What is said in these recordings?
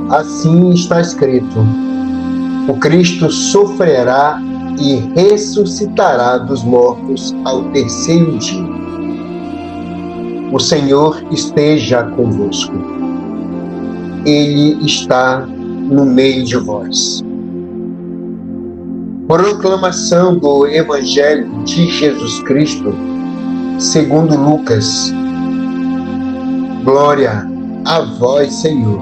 Assim está escrito: o Cristo sofrerá e ressuscitará dos mortos ao terceiro dia. O Senhor esteja convosco. Ele está no meio de vós. Proclamação do Evangelho de Jesus Cristo, segundo Lucas. Glória a vós, Senhor.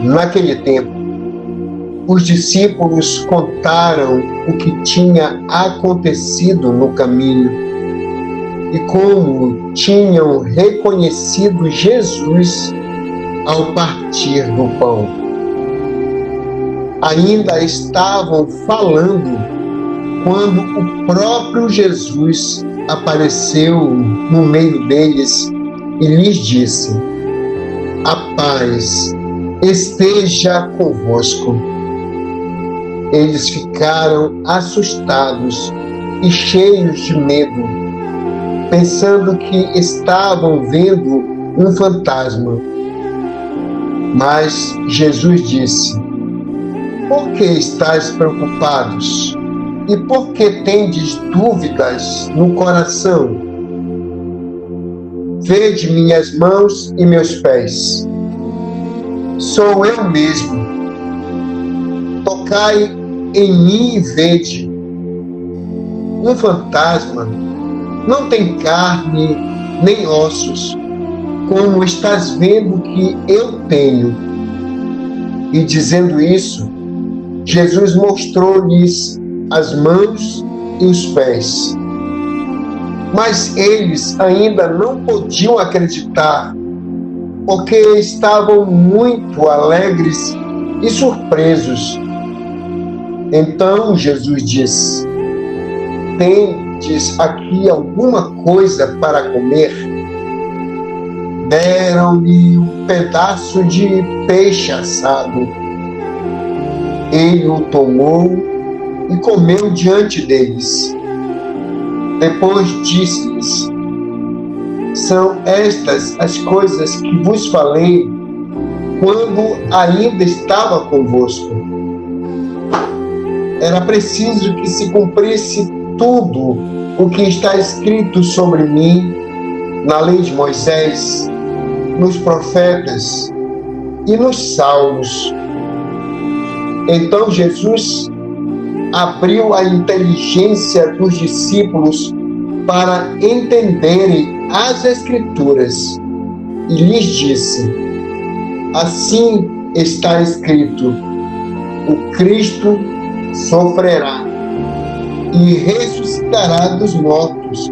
Naquele tempo, os discípulos contaram o que tinha acontecido no caminho e como tinham reconhecido Jesus ao partir do pão. Ainda estavam falando quando o próprio Jesus apareceu no meio deles e lhes disse: a paz esteja convosco. Eles ficaram assustados e cheios de medo, pensando que estavam vendo um fantasma. Mas Jesus disse: por que estáis preocupados? E por que tendes dúvidas no coração? Vede minhas mãos e meus pés. Sou eu mesmo. Tocai em mim e vede. Um fantasma não tem carne nem ossos, como estás vendo que eu tenho. E dizendo isso, Jesus mostrou-lhes as mãos e os pés. Mas eles ainda não podiam acreditar, porque estavam muito alegres e surpresos. Então Jesus disse: tendes aqui alguma coisa para comer? Deram-lhe um pedaço de peixe assado. Ele o tomou e comeu diante deles. Depois disse-lhes: são estas as coisas que vos falei quando ainda estava convosco. Era preciso que se cumprisse tudo o que está escrito sobre mim na lei de Moisés, nos profetas e nos salmos. Então Jesus abriu a inteligência dos discípulos para entenderem as Escrituras e lhes disse: assim está escrito: o Cristo sofrerá e ressuscitará dos mortos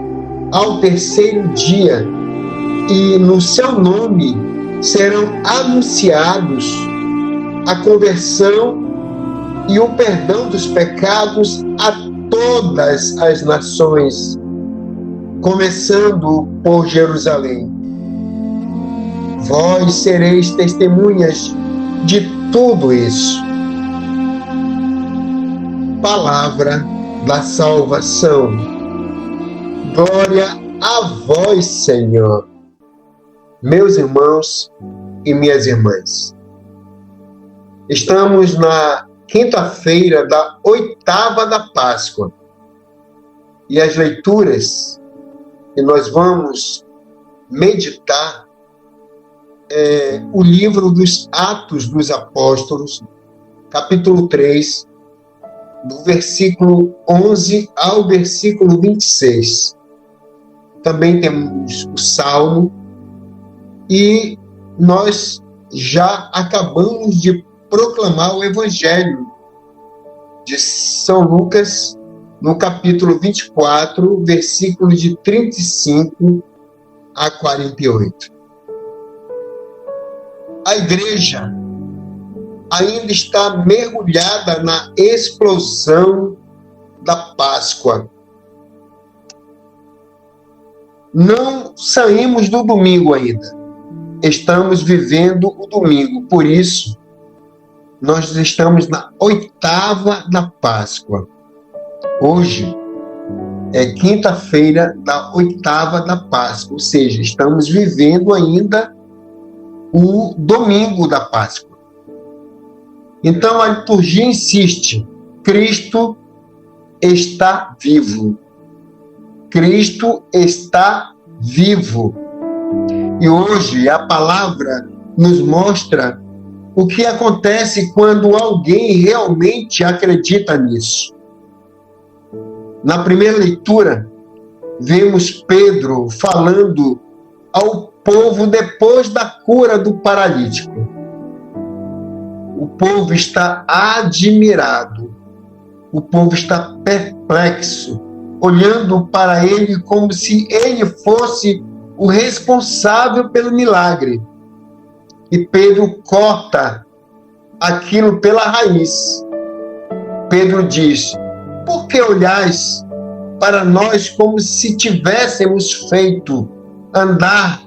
ao terceiro dia, e no seu nome serão anunciados a conversão e o perdão dos pecados a todas as nações, começando por Jerusalém. Vós sereis testemunhas de tudo isso. Palavra da salvação. Glória a vós, Senhor. Meus irmãos e minhas irmãs, estamos na quinta-feira da oitava da Páscoa. E as leituras que nós vamos meditar é o livro dos Atos dos Apóstolos, capítulo 3, do versículo 11 ao versículo 26. Também temos o Salmo, e nós já acabamos de proclamar o Evangelho de São Lucas, no capítulo 24, versículo de 35 a 48. A igreja ainda está mergulhada na explosão da Páscoa. Não saímos do domingo ainda. Estamos vivendo o domingo. Por isso, nós estamos na oitava da Páscoa. Hoje é quinta-feira da oitava da Páscoa. Ou seja, estamos vivendo ainda o domingo da Páscoa. Então a liturgia insiste: Cristo está vivo. Cristo está vivo. E hoje a palavra nos mostra o que acontece quando alguém realmente acredita nisso. Na primeira leitura, vemos Pedro falando ao povo depois da cura do paralítico. O povo está admirado, o povo está perplexo, olhando para ele como se ele fosse o responsável pelo milagre. E Pedro corta aquilo pela raiz. Pedro diz: por que olhais para nós como se tivéssemos feito andar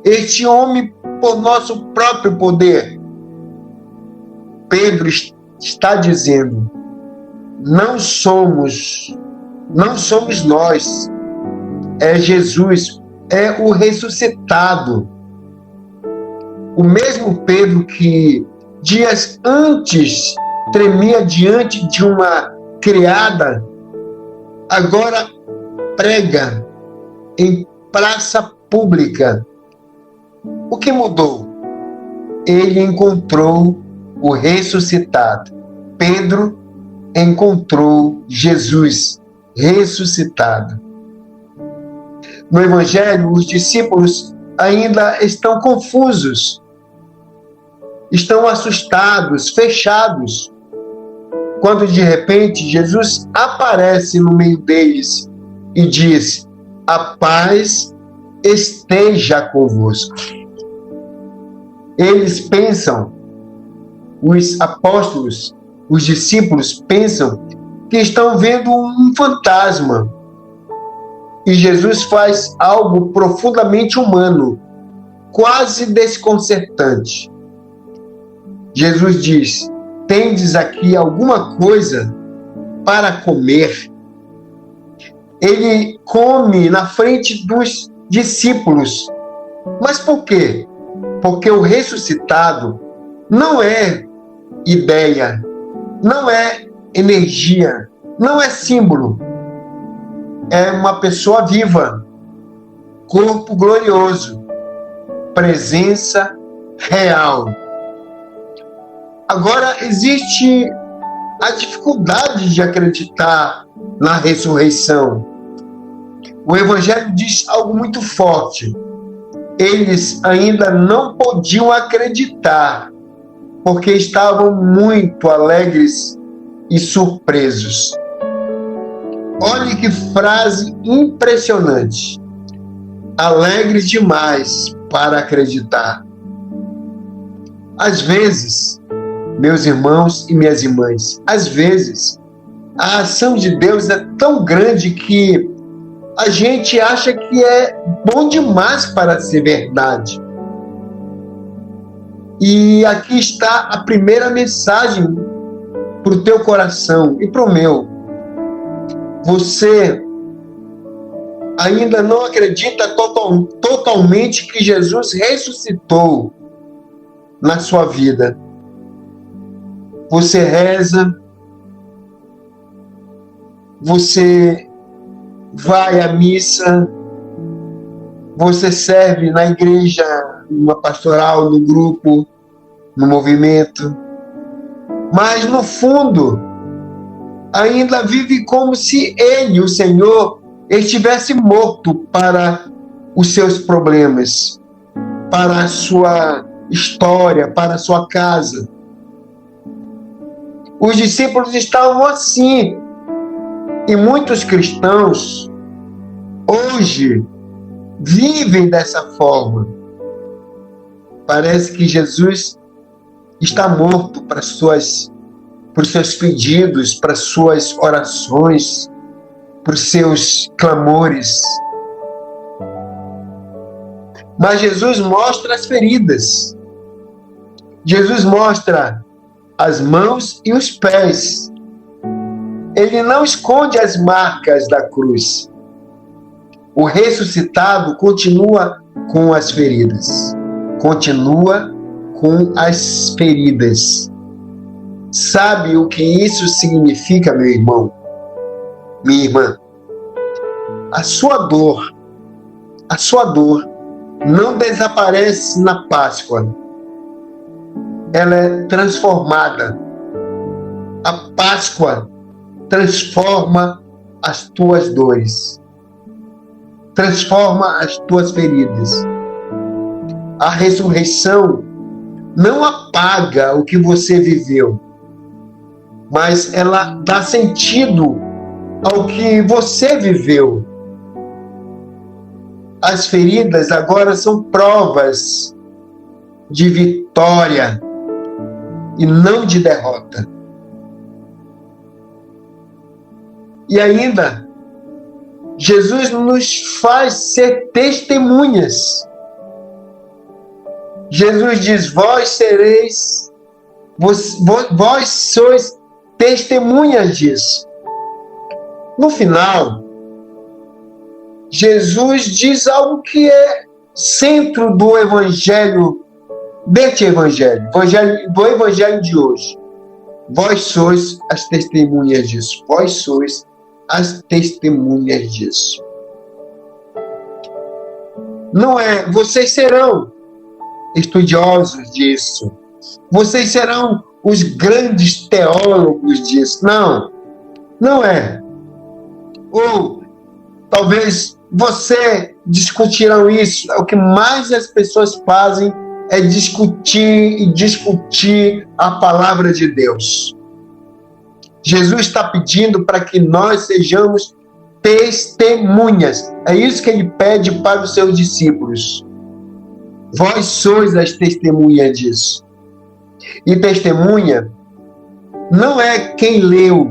este homem por nosso próprio poder? Pedro está dizendo: não somos nós, é Jesus, é o ressuscitado. O mesmo Pedro que dias antes tremia diante de uma criada, agora prega em praça pública. O que mudou? Ele encontrou o ressuscitado. Pedro encontrou Jesus ressuscitado. No Evangelho, os discípulos ainda estão confusos, estão assustados, fechados, quando de repente Jesus aparece no meio deles e diz: a paz esteja convosco. Eles pensam, os apóstolos, os discípulos pensam que estão vendo um fantasma. E Jesus faz algo profundamente humano, quase desconcertante. Jesus diz: tendes aqui alguma coisa para comer? Ele come na frente dos discípulos. Mas por quê? Porque o ressuscitado não é ideia, não é energia, não é símbolo. É uma pessoa viva, corpo glorioso, presença real. Agora, existe a dificuldade de acreditar na ressurreição. O Evangelho diz algo muito forte. Eles ainda não podiam acreditar, porque estavam muito alegres e surpresos. Olhe que frase impressionante. Alegres demais para acreditar. Às vezes, meus irmãos e minhas irmãs, às vezes, a ação de Deus é tão grande que a gente acha que é bom demais para ser verdade. E aqui está a primeira mensagem para o teu coração e para o meu. Você ainda não acredita totalmente que Jesus ressuscitou na sua vida. Você reza, você vai à missa, você serve na igreja, numa pastoral, no grupo, no movimento, mas no fundo ainda vive como se ele, o Senhor, estivesse morto para os seus problemas, para a sua história, para a sua casa. Os discípulos estavam assim. E muitos cristãos hoje vivem dessa forma. Parece que Jesus está morto para os seus pedidos, para as suas orações, para os seus clamores. Mas Jesus mostra as feridas. Jesus mostra as mãos e os pés. Ele não esconde as marcas da cruz. O ressuscitado continua com as feridas, continua com as feridas. Sabe o que isso significa, meu irmão? Minha irmã? A sua dor não desaparece na Páscoa. Ela é transformada. A Páscoa transforma as tuas dores, transforma as tuas feridas. A ressurreição não apaga o que você viveu, mas ela dá sentido ao que você viveu. As feridas agora são provas de vitória e não de derrota. E ainda, Jesus nos faz ser testemunhas. Jesus diz: vós sois testemunhas disso. No final, Jesus diz algo que é centro do evangelho, do evangelho de hoje. Vós sois as testemunhas disso. Vós sois as testemunhas disso. Não é, vocês serão estudiosos disso. Vocês serão os grandes teólogos disso. Não, não é. Ou talvez você discutirão isso. O que mais as pessoas fazem é discutir a palavra de Deus. Jesus está pedindo para que nós sejamos testemunhas. É isso que ele pede para os seus discípulos. Vós sois as testemunhas disso. E testemunha não é quem leu.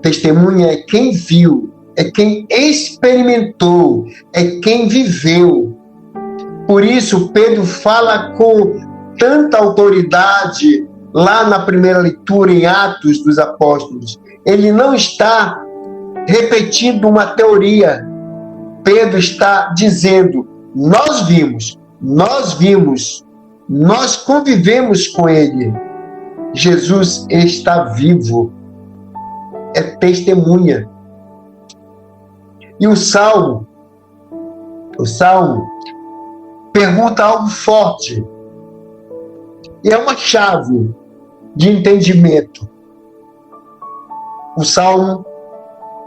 Testemunha é quem viu, é quem experimentou, é quem viveu. Por isso, Pedro fala com tanta autoridade lá na primeira leitura em Atos dos Apóstolos. Ele não está repetindo uma teoria. Pedro está dizendo: nós vimos, nós convivemos com ele. Jesus está vivo. É testemunha. E o Salmo pergunta algo forte. E é uma chave de entendimento. O Salmo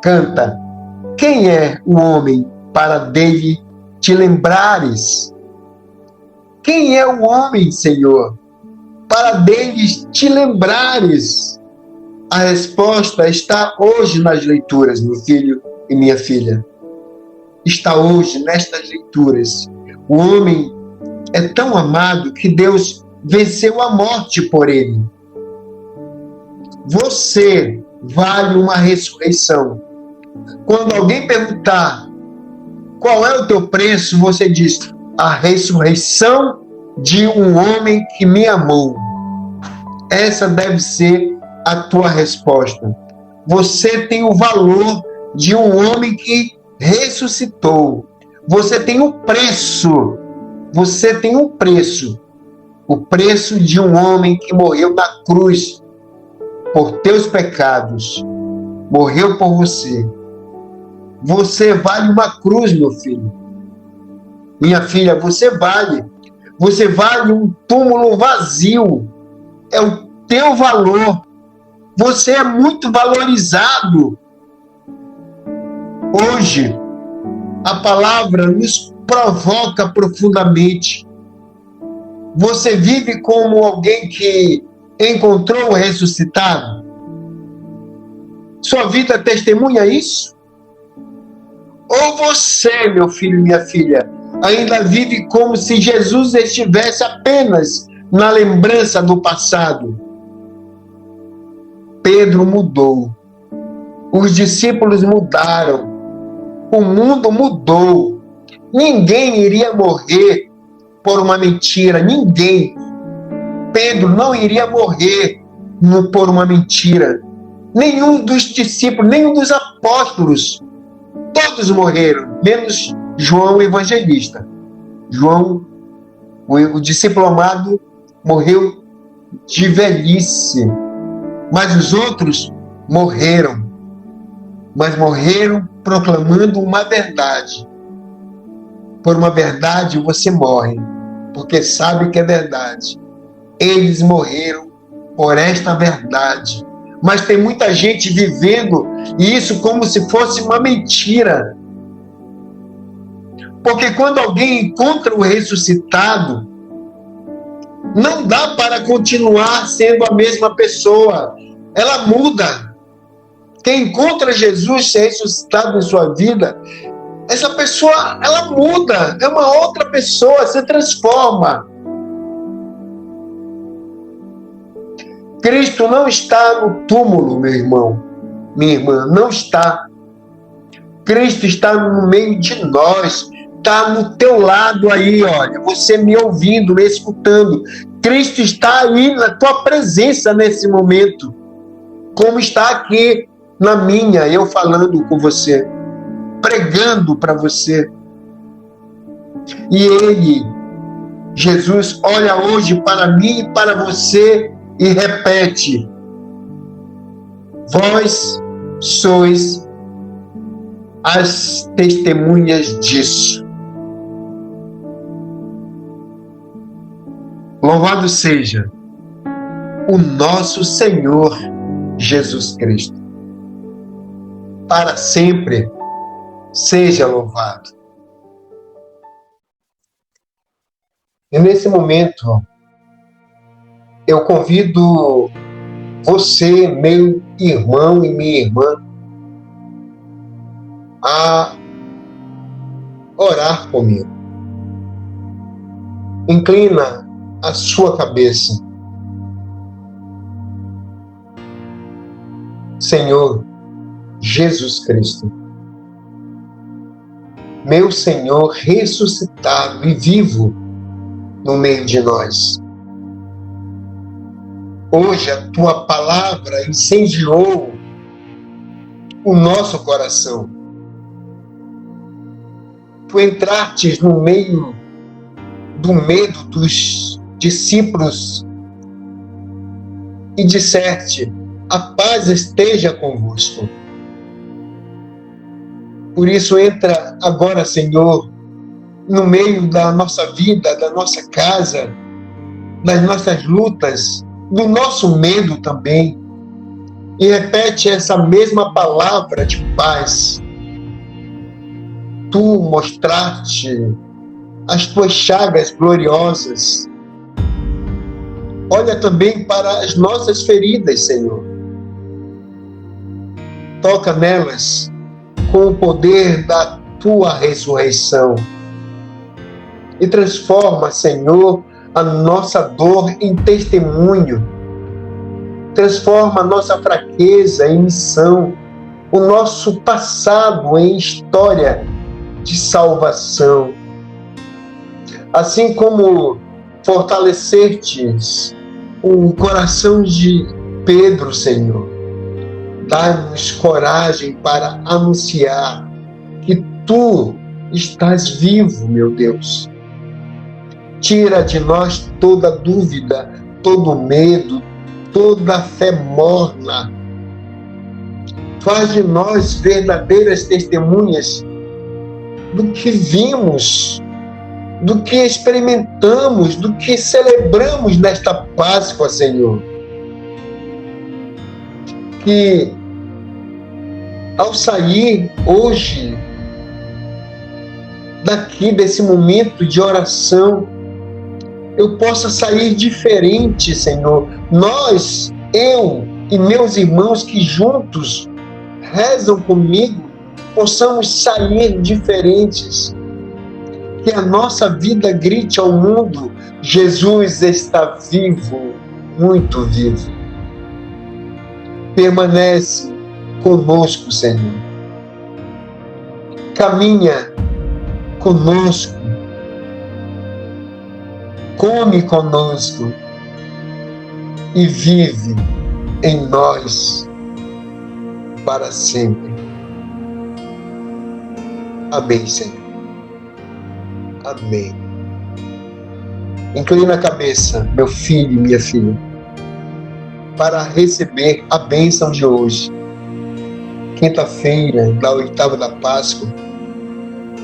canta: quem é o homem para dele te lembrares? Quem é o homem, Senhor, para deles te lembrares? A resposta está hoje nas leituras, meu filho e minha filha. Está hoje nestas leituras. O homem é tão amado que Deus venceu a morte por ele. Você vale uma ressurreição. Quando alguém perguntar qual é o teu preço, você diz: a ressurreição de um homem que me amou. Essa deve ser a tua resposta. Você tem o valor de um homem que ressuscitou. Você tem um preço. Você tem um preço. O preço de um homem que morreu na cruz por teus pecados. Morreu por você. Você vale uma cruz, meu filho. Minha filha, você vale. Você vale um túmulo vazio. É o teu valor. Você é muito valorizado. Hoje, a palavra nos provoca profundamente. Você vive como alguém que encontrou o ressuscitado? Sua vida testemunha isso? Ou você, meu filho e minha filha, ainda vive como se Jesus estivesse apenas na lembrança do passado? Pedro mudou. Os discípulos mudaram. O mundo mudou. Ninguém iria morrer por uma mentira. Ninguém. Pedro não iria morrer por uma mentira. Nenhum dos discípulos, nenhum dos apóstolos. Todos morreram, menos João Evangelista. João O discípulo amado morreu de velhice, mas os outros morreram. Mas morreram proclamando uma verdade. Por uma verdade você morre, porque sabe que é verdade. Eles morreram por esta verdade. Mas tem muita gente vivendo isso como se fosse uma mentira. Porque quando alguém encontra o ressuscitado, não dá para continuar sendo a mesma pessoa. Ela muda. Quem encontra Jesus ressuscitado em sua vida, essa pessoa, ela muda. É uma outra pessoa, se transforma. Cristo não está no túmulo, meu irmão, minha irmã, não está. Cristo está no meio de nós, está no teu lado aí, olha, você me ouvindo, me escutando. Cristo está aí na tua presença nesse momento, como está aqui na minha, eu falando com você, pregando para você. E Ele, Jesus, olha hoje para mim e para você e repete: vós sois as testemunhas disso. Louvado seja o nosso Senhor Jesus Cristo. Para sempre seja louvado. E nesse momento, eu convido você, meu irmão e minha irmã, a orar comigo. Inclina a sua cabeça. Senhor Jesus Cristo, meu Senhor ressuscitado e vivo no meio de nós. Hoje a tua palavra incendiou o nosso coração. Tu entraste no meio do medo dos discípulos e disseste: a paz esteja convosco. Por isso entra agora, Senhor, no meio da nossa vida, da nossa casa, das nossas lutas, do nosso medo também, e repete essa mesma palavra de paz. Tu mostraste as tuas chagas gloriosas. Olha também para as nossas feridas, Senhor. Toca nelas com o poder da tua ressurreição. E transforma, Senhor, a nossa dor em testemunho. Transforma a nossa fraqueza em missão. O nosso passado em história de salvação. Assim como fortalecestes o coração de Pedro, Senhor, dá-nos coragem para anunciar que Tu estás vivo, meu Deus. Tira de nós toda dúvida, todo medo, toda fé morna. Faz de nós verdadeiras testemunhas do que vimos, do que experimentamos, do que celebramos nesta Páscoa, Senhor. Que ao sair hoje daqui desse momento de oração, eu possa sair diferente, Senhor. Nós, eu e meus irmãos que juntos rezam comigo, possamos sair diferentes. Que a nossa vida grite ao mundo: Jesus está vivo, muito vivo. Permanece conosco, Senhor. Caminha conosco. Come conosco. E vive em nós para sempre. Amém, Senhor. Amém. Incline a cabeça, meu filho e minha filha, para receber a bênção de hoje. Quinta-feira, da oitava da Páscoa,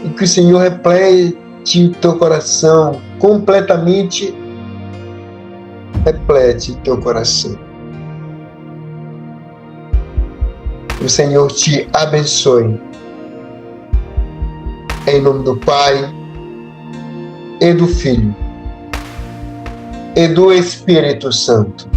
e que o Senhor replete o teu coração completamente, replete o teu coração. O Senhor te abençoe. Em nome do Pai, e do Filho, e do Espírito Santo.